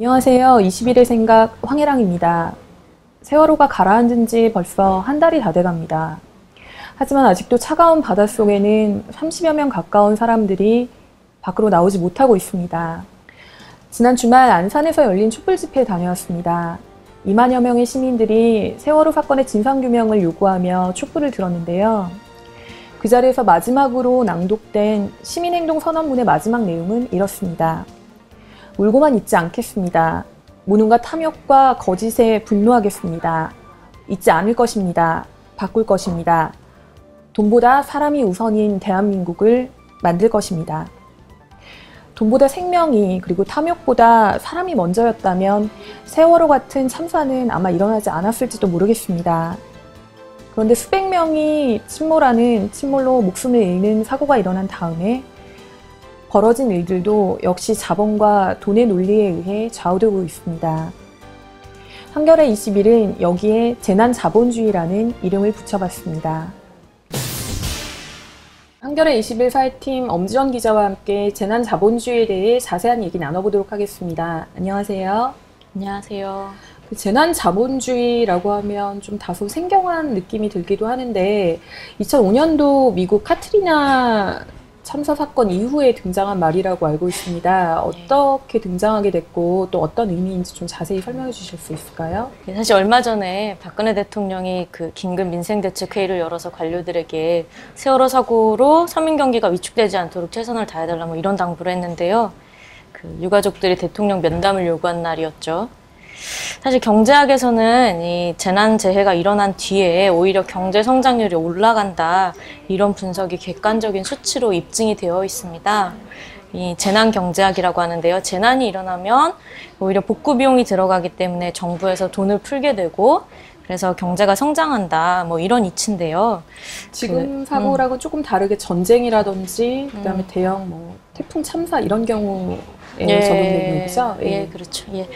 안녕하세요. 21일 생각 황혜랑입니다. 세월호가 가라앉은 지 벌써 한 달이 다 돼갑니다. 하지만 아직도 차가운 바닷속에는 30여 명 가까운 사람들이 밖으로 나오지 못하고 있습니다. 지난 주말 안산에서 열린 촛불 집회에 다녀왔습니다. 2만여 명의 시민들이 세월호 사건의 진상규명을 요구하며 촛불을 들었는데요. 그 자리에서 마지막으로 낭독된 시민행동 선언문의 마지막 내용은 이렇습니다. 울고만 있지 않겠습니다. 무능과 탐욕과 거짓에 분노하겠습니다. 잊지 않을 것입니다. 바꿀 것입니다. 돈보다 사람이 우선인 대한민국을 만들 것입니다. 돈보다 생명이 그리고 탐욕보다 사람이 먼저였다면 세월호 같은 참사는 아마 일어나지 않았을지도 모르겠습니다. 그런데 수백 명이 침몰로 목숨을 잃는 사고가 일어난 다음에 벌어진 일들도 역시 자본과 돈의 논리에 의해 좌우되고 있습니다. 한겨레 21은 여기에 재난자본주의라는 이름을 붙여봤습니다. 한겨레 21 사회팀 엄지원 기자와 함께 재난자본주의에 대해 자세한 얘기 나눠보도록 하겠습니다. 안녕하세요. 안녕하세요. 재난자본주의라고 하면 좀 다소 생경한 느낌이 들기도 하는데 2005년도 미국 카트리나 참사 사건 이후에 등장한 말이라고 알고 있습니다. 어떻게 등장하게 됐고 또 어떤 의미인지 좀 자세히 설명해 주실 수 있을까요? 사실 얼마 전에 박근혜 대통령이 그 긴급 민생대책회의를 열어서 관료들에게 세월호 사고로 서민 경기가 위축되지 않도록 최선을 다해달라 뭐 이런 당부를 했는데요. 그 유가족들이 대통령 면담을 요구한 날이었죠. 사실 경제학에서는 이 재난재해가 일어난 뒤에 오히려 경제 성장률이 올라간다 이런 분석이 객관적인 수치로 입증이 되어 있습니다. 이 재난경제학이라고 하는데요. 재난이 일어나면 오히려 복구 비용이 들어가기 때문에 정부에서 돈을 풀게 되고 그래서 경제가 성장한다 뭐 이런 이치인데요. 지금 사고라고 조금 다르게 전쟁이라든지 그다음에 대형 뭐 태풍 참사 이런 경우에 적용되는 거죠? 예, 그렇죠. 예.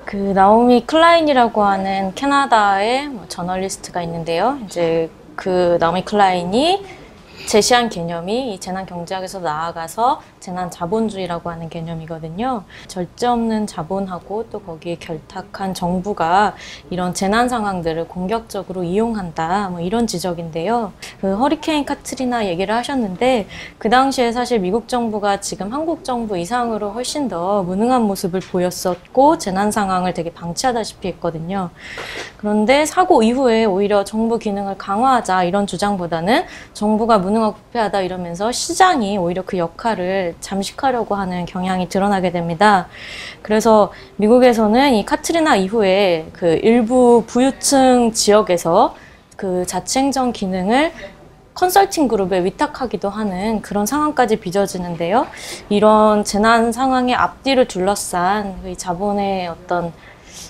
그 나오미 클라인이라고 하는 캐나다의 저널리스트가 있는데요. 이제 그 나오미 클라인이 제시한 개념이 이 재난경제학에서 나아가서 재난자본주의라고 하는 개념이거든요. 절제 없는 자본하고 또 거기에 결탁한 정부가 이런 재난 상황들을 공격적으로 이용한다 뭐 이런 지적인데요. 그 허리케인 카트리나 얘기를 하셨는데 그 당시에 사실 미국 정부가 지금 한국 정부 이상으로 훨씬 더 무능한 모습을 보였었고 재난 상황을 되게 방치하다시피 했거든요. 그런데 사고 이후에 오히려 정부 기능을 강화하자 이런 주장보다는 정부가 무능하고 부패하다 이러면서 시장이 오히려 그 역할을 잠식하려고 하는 경향이 드러나게 됩니다. 그래서 미국에서는 이 카트리나 이후에 그 일부 부유층 지역에서 그 자치행정 기능을 컨설팅 그룹에 위탁하기도 하는 그런 상황까지 빚어지는데요. 이런 재난 상황의 앞뒤를 둘러싼 이 자본의 어떤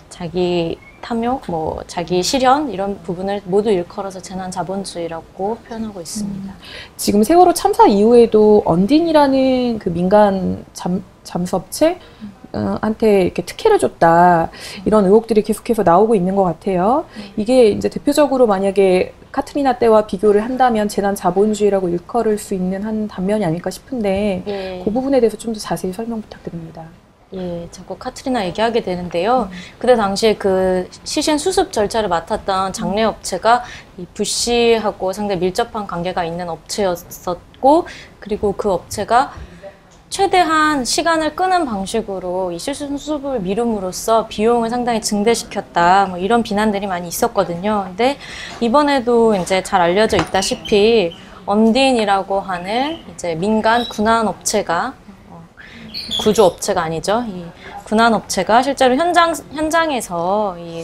자기 탐욕, 뭐 자기 실현 이런 부분을 모두 일컬어서 재난자본주의라고 표현하고 있습니다. 지금 세월호 참사 이후에도 언딘이라는 그 민간 잠수업체 한테 이렇게 특혜를 줬다 이런 의혹들이 계속해서 나오고 있는 것 같아요. 이게 이제 대표적으로 만약에 카트리나 때와 비교를 한다면 재난자본주의라고 일컬을 수 있는 한 단면이 아닐까 싶은데 그 부분에 대해서 좀 더 자세히 설명 부탁드립니다. 예, 자꾸 카트리나 얘기하게 되는데요. 그때 당시에 그 시신 수습 절차를 맡았던 장례 업체가 이 부시하고 상당히 밀접한 관계가 있는 업체였었고, 그리고 그 업체가 최대한 시간을 끄는 방식으로 이 시신 수습을 미룸으로써 비용을 상당히 증대시켰다. 뭐 이런 비난들이 많이 있었거든요. 근데 이번에도 이제 잘 알려져 있다시피 언딘이라고 하는 이제 민간 군안 업체가 구조업체가 아니죠. 이 군안업체가 실제로 현장에서 이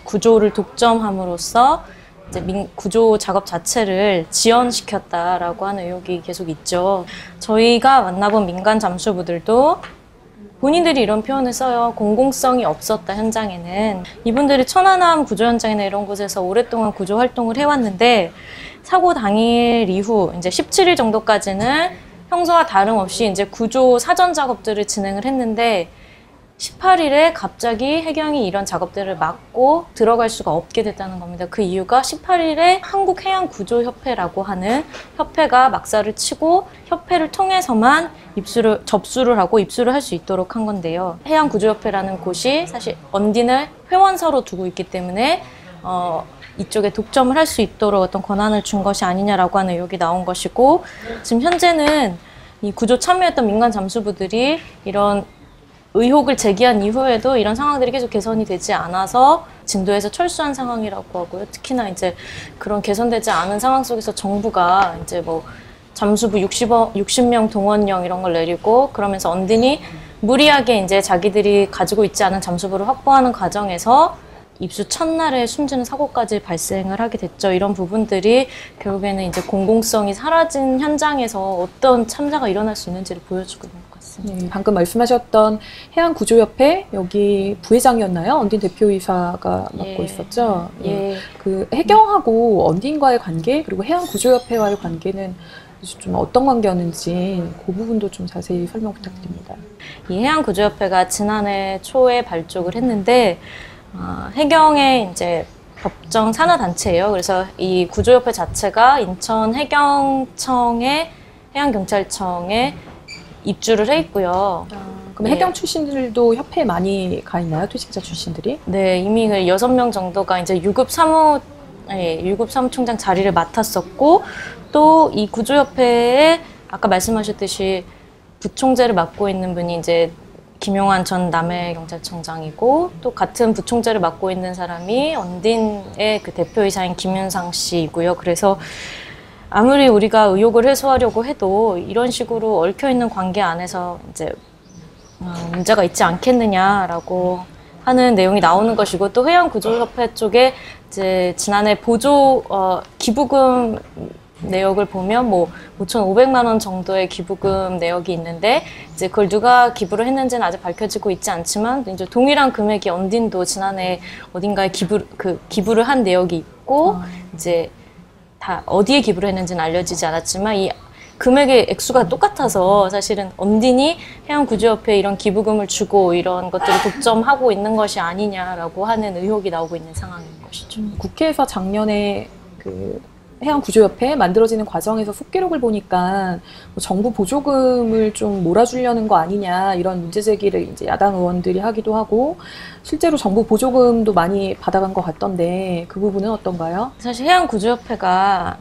구조를 독점함으로써 이제 구조 작업 자체를 지연시켰다라고 하는 의혹이 계속 있죠. 저희가 만나본 민간 잠수부들도 본인들이 이런 표현을 써요. 공공성이 없었다, 현장에는. 이분들이 천안함 구조 현장이나 이런 곳에서 오랫동안 구조 활동을 해왔는데 사고 당일 이후 이제 17일 정도까지는 평소와 다름없이 이제 구조 사전 작업들을 진행을 했는데 18일에 갑자기 해경이 이런 작업들을 막고 들어갈 수가 없게 됐다는 겁니다. 그 이유가 18일에 한국해양구조협회라고 하는 협회가 막사를 치고 협회를 통해서만 접수를 하고 입수를 할 수 있도록 한 건데요. 해양구조협회라는 곳이 사실 언딘을 회원사로 두고 있기 때문에 이쪽에 독점을 할 수 있도록 어떤 권한을 준 것이 아니냐라고 하는 의혹이 나온 것이고, 지금 현재는 이 구조 참여했던 민간 잠수부들이 이런 의혹을 제기한 이후에도 이런 상황들이 계속 개선이 되지 않아서 진도에서 철수한 상황이라고 하고요. 특히나 이제 그런 개선되지 않은 상황 속에서 정부가 이제 뭐 잠수부 60명 동원령 이런 걸 내리고, 그러면서 언딘이 무리하게 이제 자기들이 가지고 있지 않은 잠수부를 확보하는 과정에서 입수 첫날에 숨지는 사고까지 발생을 하게 됐죠. 이런 부분들이 결국에는 이제 공공성이 사라진 현장에서 어떤 참사가 일어날 수 있는지를 보여주고 있는 것 같습니다. 네, 방금 말씀하셨던 해양구조협회 여기 부회장이었나요? 언딘 대표이사가 맡고 있었죠. 예. 그 해경하고 언딘과의 관계, 그리고 해양구조협회와의 관계는 좀 어떤 관계였는지 그 부분도 좀 자세히 설명 부탁드립니다. 이 해양구조협회가 지난해 초에 발족을 했는데, 해경의 이제 법정 산하단체예요. 그래서 이 구조협회 자체가 인천 해경청에 해양경찰청에 입주를 해 있고요. 그럼 해경 출신들도 협회에 많이 가 있나요? 퇴직자 출신들이? 네, 이미 6명 정도가 이제 유급 사무총장 자리를 맡았었고, 또 이 구조협회에 아까 말씀하셨듯이 부총재를 맡고 있는 분이 이제 김용환 전 남해경찰청장이고, 또 같은 부총재를 맡고 있는 사람이 언딘의 그 대표이사인 김윤상 씨이고요. 그래서 아무리 우리가 의혹을 해소하려고 해도 이런 식으로 얽혀있는 관계 안에서 이제 문제가 있지 않겠느냐라고 하는 내용이 나오는 것이고, 또 해양구조협회 쪽에 이제 지난해 기부금 내역을 보면 뭐 5,500만 원 정도의 기부금 내역이 있는데, 이제 그걸 누가 기부를 했는지는 아직 밝혀지고 있지 않지만, 이제 동일한 금액이 언딘도 지난해 어딘가에 기부를 한 내역이 있고, 이제 다 어디에 기부를 했는지는 알려지지 않았지만 이 금액의 액수가 똑같아서 사실은 언딘이 해양구조협회에 이런 기부금을 주고 이런 것들을 독점하고 있는 것이 아니냐라고 하는 의혹이 나오고 있는 상황인 것이죠. 국회에서 작년에 그 해양구조협회 만들어지는 과정에서 속기록을 보니까 뭐 정부 보조금을 좀 몰아주려는 거 아니냐 이런 문제 제기를 이제 야당 의원들이 하기도 하고, 실제로 정부 보조금도 많이 받아간 것 같던데 그 부분은 어떤가요? 사실 해양구조협회가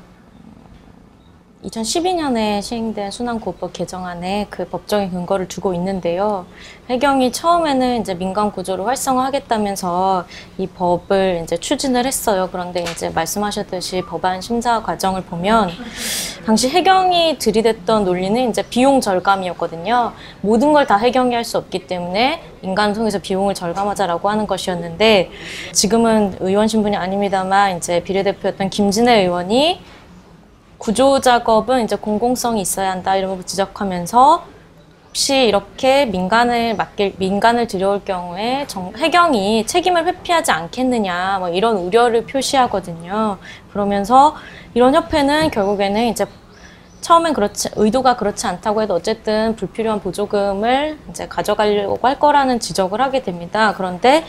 2012년에 시행된 순환구호법 개정안에 그 법적인 근거를 두고 있는데요. 해경이 처음에는 이제 민간 구조를 활성화하겠다면서 이 법을 이제 추진을 했어요. 그런데 이제 말씀하셨듯이 법안 심사 과정을 보면 당시 해경이 들이댔던 논리는 이제 비용 절감이었거든요. 모든 걸 다 해경이 할 수 없기 때문에 민간을 통해서 비용을 절감하자라고 하는 것이었는데, 지금은 의원 신분이 아닙니다만 이제 비례대표였던 김진애 의원이 구조 작업은 이제 공공성이 있어야 한다 이런 걸 지적하면서, 혹시 이렇게 민간을 들여올 경우에 해경이 책임을 회피하지 않겠느냐 뭐 이런 우려를 표시하거든요. 그러면서 이런 협회는 결국에는 이제 처음엔 의도가 그렇지 않다고 해도 어쨌든 불필요한 보조금을 이제 가져가려고 할 거라는 지적을 하게 됩니다. 그런데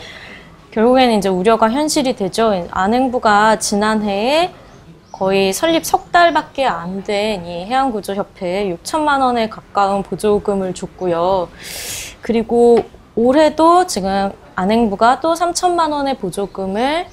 결국에는 이제 우려가 현실이 되죠. 안행부가 지난해에 거의 설립 석 달밖에 안 된 이 해양구조협회에 6천만 원에 가까운 보조금을 줬고요. 그리고 올해도 지금 안행부가 또 3천만 원의 보조금을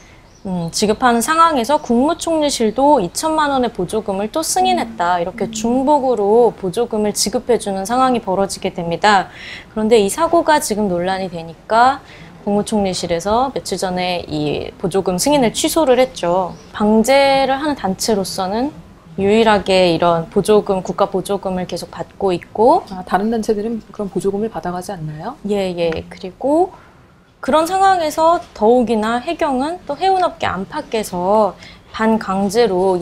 지급하는 상황에서 국무총리실도 2천만 원의 보조금을 또 승인했다. 이렇게 중복으로 보조금을 지급해주는 상황이 벌어지게 됩니다. 그런데 이 사고가 지금 논란이 되니까 국무총리실에서 며칠 전에 이 보조금 승인을 취소를 했죠. 방제를 하는 단체로서는 유일하게 이런 국가 보조금을 계속 받고 있고, 다른 단체들은 그런 보조금을 받아가지 않나요? 예. 그리고 그런 상황에서 더욱이나 해경은 또 해운업계 안팎에서 반강제로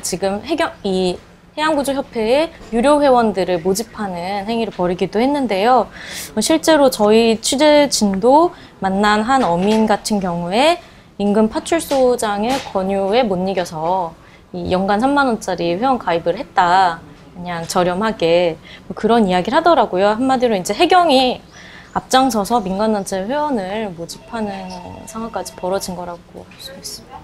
지금 해양구조협회에 유료 회원들을 모집하는 행위를 벌이기도 했는데요. 실제로 저희 취재진도 만난 한 어민 같은 경우에 인근 파출소장의 권유에 못 이겨서 연간 3만 원짜리 회원 가입을 했다. 그냥 저렴하게 그런 이야기를 하더라고요. 한마디로 이제 해경이 앞장서서 민간단체 회원을 모집하는 상황까지 벌어진 거라고 볼 수 있습니다.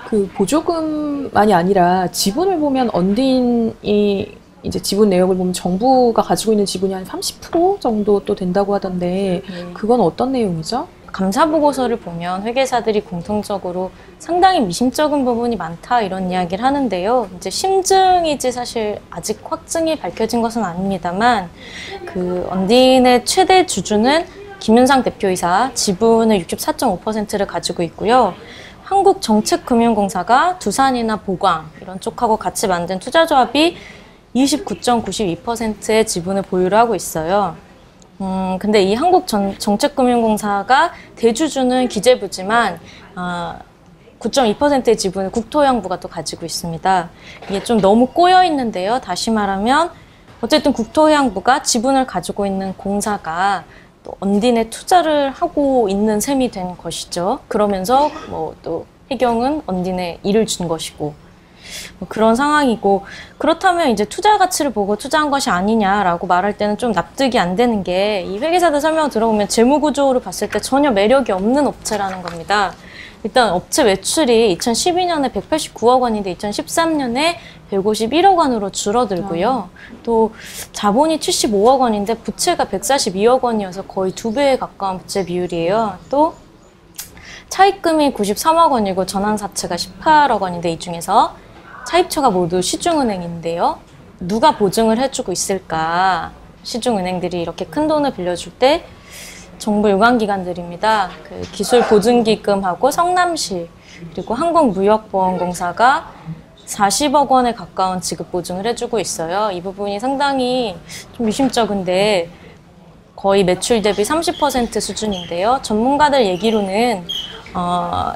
그 보조금만이 아니라 지분을 보면 언딘이 이제 지분 내역을 보면 정부가 가지고 있는 지분이 한 30% 정도 또 된다고 하던데 그건 어떤 내용이죠? 감사 보고서를 보면 회계사들이 공통적으로 상당히 미심쩍은 부분이 많다 이런 이야기를 하는데요. 이제 심증이지 사실 아직 확증이 밝혀진 것은 아닙니다만 그 언딘의 최대 주주는 김윤상 대표이사 지분의 64.5%를 가지고 있고요. 한국정책금융공사가 두산이나 보광 이런 쪽하고 같이 만든 투자조합이 29.92%의 지분을 보유를 하고 있어요. 근데 이 한국정책금융공사가 대주주는 기재부지만 9.2%의 지분을 국토해양부가 또 가지고 있습니다. 이게 좀 너무 꼬여 있는데요. 다시 말하면 어쨌든 국토해양부가 지분을 가지고 있는 공사가 또 언딘에 투자를 하고 있는 셈이 된 것이죠. 그러면서 뭐 또 해경은 언딘에 일을 준 것이고 뭐 그런 상황이고, 그렇다면 이제 투자 가치를 보고 투자한 것이 아니냐라고 말할 때는 좀 납득이 안 되는 게 이 회계사들 설명을 들어보면 재무 구조를 봤을 때 전혀 매력이 없는 업체라는 겁니다. 일단 업체 매출이 2012년에 189억 원인데 2013년에 151억 원으로 줄어들고요. 또 자본이 75억 원인데 부채가 142억 원이어서 거의 2배에 가까운 부채 비율이에요. 또 차입금이 93억 원이고 전환사채가 18억 원인데 이 중에서 차입처가 모두 시중은행인데요. 누가 보증을 해주고 있을까? 시중은행들이 이렇게 큰 돈을 빌려줄 때 정부 유관기관들입니다. 그 기술보증기금하고 성남시 그리고 한국무역보험공사가 40억 원에 가까운 지급 보증을 해주고 있어요. 이 부분이 상당히 좀 미심쩍은데 거의 매출 대비 30% 수준인데요. 전문가들 얘기로는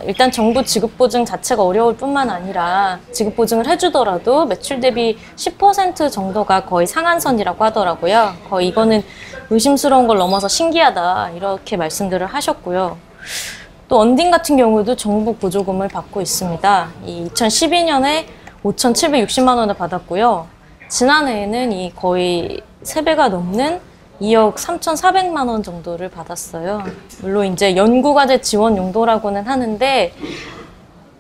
일단 정부 지급보증 자체가 어려울 뿐만 아니라 지급보증을 해주더라도 매출 대비 10% 정도가 거의 상한선이라고 하더라고요. 거의 이거는 의심스러운 걸 넘어서 신기하다 이렇게 말씀들을 하셨고요. 또 언딘 같은 경우도 정부 보조금을 받고 있습니다. 이 2012년에 5,760만 원을 받았고요. 지난해에는 이 거의 3배가 넘는 2억 3,400만 원 정도를 받았어요. 물론 이제 연구과제 지원 용도라고는 하는데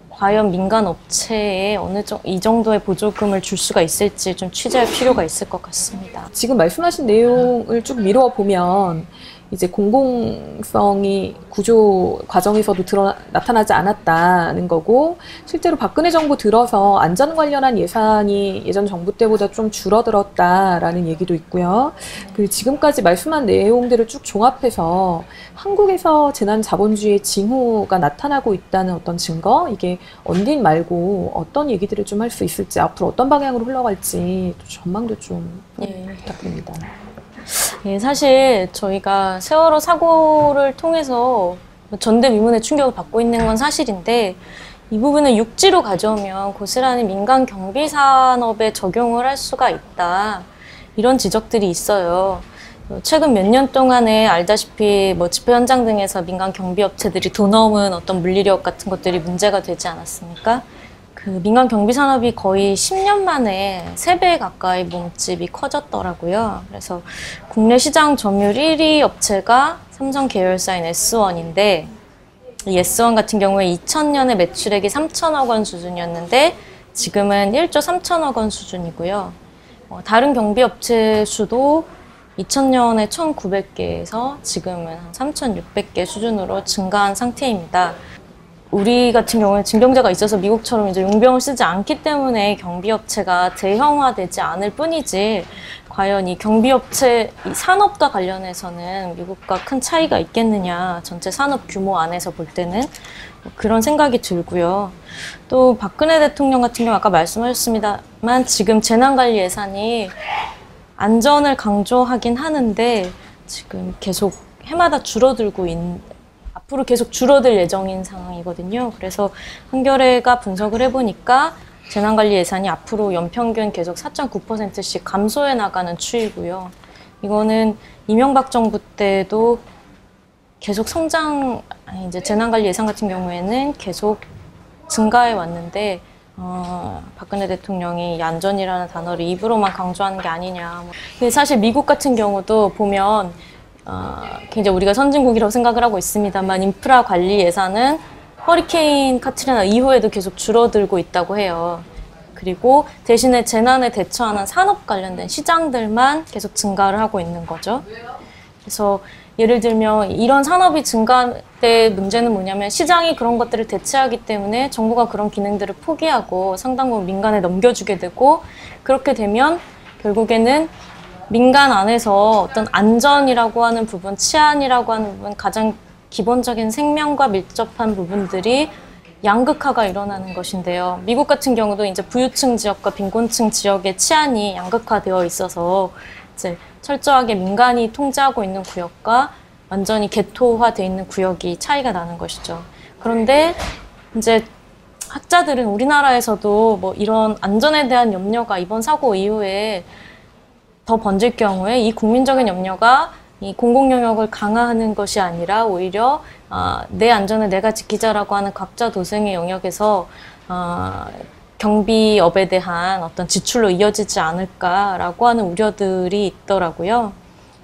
과연 민간 업체에 이 정도의 보조금을 줄 수가 있을지 좀 취재할 필요가 있을 것 같습니다. 지금 말씀하신 내용을 쭉 미루어 보면 이제 공공성이 구조 과정에서도 나타나지 않았다는 거고, 실제로 박근혜 정부 들어서 안전 관련한 예산이 예전 정부 때보다 좀 줄어들었다라는 얘기도 있고요. 그리고 지금까지 말씀한 내용들을 쭉 종합해서 한국에서 재난자본주의의 징후가 나타나고 있다는 어떤 증거, 이게 언딘 말고 어떤 얘기들을 좀 할 수 있을지, 앞으로 어떤 방향으로 흘러갈지 또 전망도 좀 부탁드립니다. 예, 사실 저희가 세월호 사고를 통해서 전대미문의 충격을 받고 있는 건 사실인데, 이 부분을 육지로 가져오면 고스란히 민간 경비 산업에 적용을 할 수가 있다, 이런 지적들이 있어요. 최근 몇 년 동안에 알다시피 뭐 집회 현장 등에서 민간 경비 업체들이 돈 넘은 어떤 물리력 같은 것들이 문제가 되지 않았습니까? 그 민간 경비 산업이 거의 10년 만에 3배 가까이 몸집이 커졌더라고요. 그래서 국내 시장 점유율 1위 업체가 삼성 계열사인 S1인데, 이 S1 같은 경우에 2000년에 매출액이 3천억 원 수준이었는데 지금은 1조 3천억 원 수준이고요. 다른 경비 업체 수도 2000년에 1900개에서 지금은 한 3600개 수준으로 증가한 상태입니다. 우리 같은 경우는 징병제가 있어서 미국처럼 이제 용병을 쓰지 않기 때문에 경비업체가 대형화되지 않을 뿐이지, 과연 이 경비업체 이 산업과 관련해서는 미국과 큰 차이가 있겠느냐, 전체 산업 규모 안에서 볼 때는 그런 생각이 들고요. 또 박근혜 대통령 같은 경우 아까 말씀하셨습니다만 지금 재난관리 예산이 안전을 강조하긴 하는데 지금 계속 해마다 앞으로 계속 줄어들 예정인 상황이거든요. 그래서 한겨레가 분석을 해보니까 재난관리 예산이 앞으로 연평균 계속 4.9%씩 감소해 나가는 추이고요. 이거는 이명박 정부 때도 계속 이제 재난관리 예산 같은 경우에는 계속 증가해 왔는데, 박근혜 대통령이 이 안전이라는 단어를 입으로만 강조하는 게 아니냐. 근데 사실 미국 같은 경우도 보면 굉장히 우리가 선진국이라고 생각을 하고 있습니다만 인프라 관리 예산은 허리케인 카트리나 이후에도 계속 줄어들고 있다고 해요. 그리고 대신에 재난에 대처하는 산업 관련된 시장들만 계속 증가를 하고 있는 거죠. 그래서 예를 들면 이런 산업이 증가될 문제는 뭐냐면 시장이 그런 것들을 대체하기 때문에 정부가 그런 기능들을 포기하고 상당 부분 민간에 넘겨주게 되고, 그렇게 되면 결국에는 민간 안에서 어떤 안전이라고 하는 부분, 치안이라고 하는 부분, 가장 기본적인 생명과 밀접한 부분들이 양극화가 일어나는 것인데요. 미국 같은 경우도 이제 부유층 지역과 빈곤층 지역의 치안이 양극화되어 있어서 이제 철저하게 민간이 통제하고 있는 구역과 완전히 개토화되어 있는 구역이 차이가 나는 것이죠. 그런데 이제 학자들은 우리나라에서도 뭐 이런 안전에 대한 염려가 이번 사고 이후에 더 번질 경우에 이 국민적인 염려가 이 공공영역을 강화하는 것이 아니라 오히려 내 안전을 내가 지키자라고 하는 각자 도생의 영역에서 경비업에 대한 어떤 지출로 이어지지 않을까라고 하는 우려들이 있더라고요.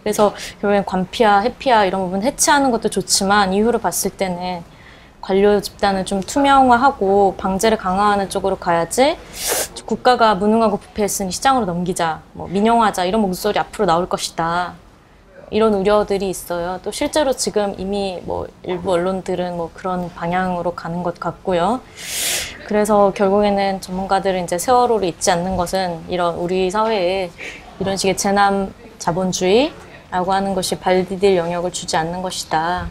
그래서 결국엔 관피와 회피와 이런 부분 해체하는 것도 좋지만 이후로 봤을 때는 관료 집단을 좀 투명화하고 방제를 강화하는 쪽으로 가야지, 국가가 무능하고 부패했으니 시장으로 넘기자, 뭐 민영화하자 이런 목소리 앞으로 나올 것이다. 이런 우려들이 있어요. 또 실제로 지금 이미 뭐 일부 언론들은 뭐 그런 방향으로 가는 것 같고요. 그래서 결국에는 전문가들은 이제 세월호를 잊지 않는 것은 이런 우리 사회에 이런 식의 재난 자본주의라고 하는 것이 발디딜 영역을 주지 않는 것이다.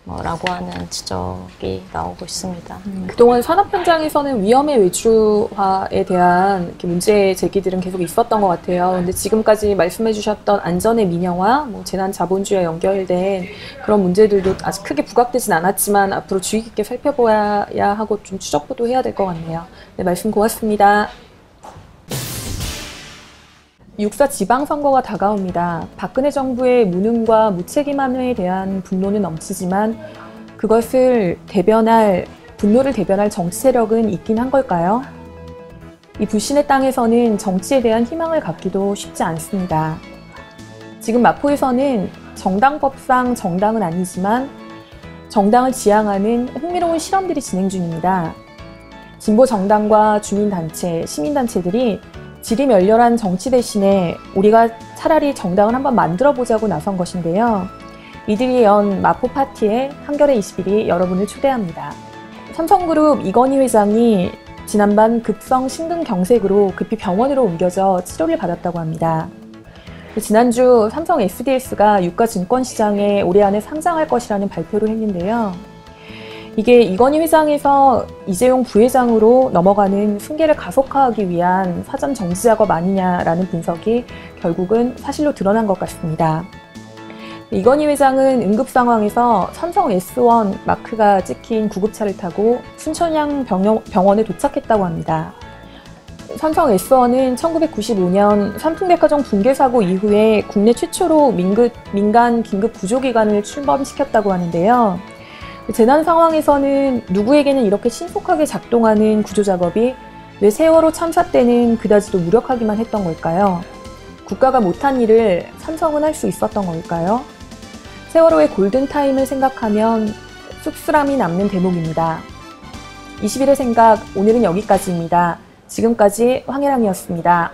라고 하는 지적이 나오고 있습니다. 그동안 산업 현장에서는 위험의 외주화에 대한 이렇게 문제 제기들은 계속 있었던 것 같아요. 근데 지금까지 말씀해 주셨던 안전의 민영화, 뭐 재난 자본주의와 연결된 그런 문제들도 아직 크게 부각되진 않았지만 앞으로 주의 깊게 살펴봐야 하고 좀 추적도 해야 될 것 같네요. 네, 말씀 고맙습니다. 6.4 지방선거가 다가옵니다. 박근혜 정부의 무능과 무책임함에 대한 분노는 넘치지만 그것을 분노를 대변할 정치 세력은 있긴 한 걸까요? 이 불신의 땅에서는 정치에 대한 희망을 갖기도 쉽지 않습니다. 지금 마포에서는 정당법상 정당은 아니지만 정당을 지향하는 흥미로운 실험들이 진행 중입니다. 진보 정당과 주민단체, 시민단체들이 질이 멸렬한 정치 대신에 우리가 차라리 정당을 한번 만들어보자고 나선 것인데요. 이들이 연 마포 파티에 한겨레 21이 여러분을 초대합니다. 삼성그룹 이건희 회장이 지난밤 급성 심근경색으로 급히 병원으로 옮겨져 치료를 받았다고 합니다. 지난주 삼성 SDS가 유가 증권시장에 올해 안에 상장할 것이라는 발표를 했는데요. 이게 이건희 회장에서 이재용 부회장으로 넘어가는 승계를 가속화하기 위한 사전 정지 작업 아니냐라는 분석이 결국은 사실로 드러난 것 같습니다. 이건희 회장은 응급 상황에서 삼성 S1 마크가 찍힌 구급차를 타고 순천향 병원에 도착했다고 합니다. 삼성 S1은 1995년 삼풍백화점 붕괴 사고 이후에 국내 최초로 민간 긴급 구조기관을 출범시켰다고 하는데요. 재난 상황에서는 누구에게는 이렇게 신속하게 작동하는 구조작업이 왜 세월호 참사 때는 그다지도 무력하기만 했던 걸까요? 국가가 못한 일을 삼성은 할 수 있었던 걸까요? 세월호의 골든타임을 생각하면 쑥스람이 남는 대목입니다. 21의 생각, 오늘은 여기까지입니다. 지금까지 황혜랑이었습니다.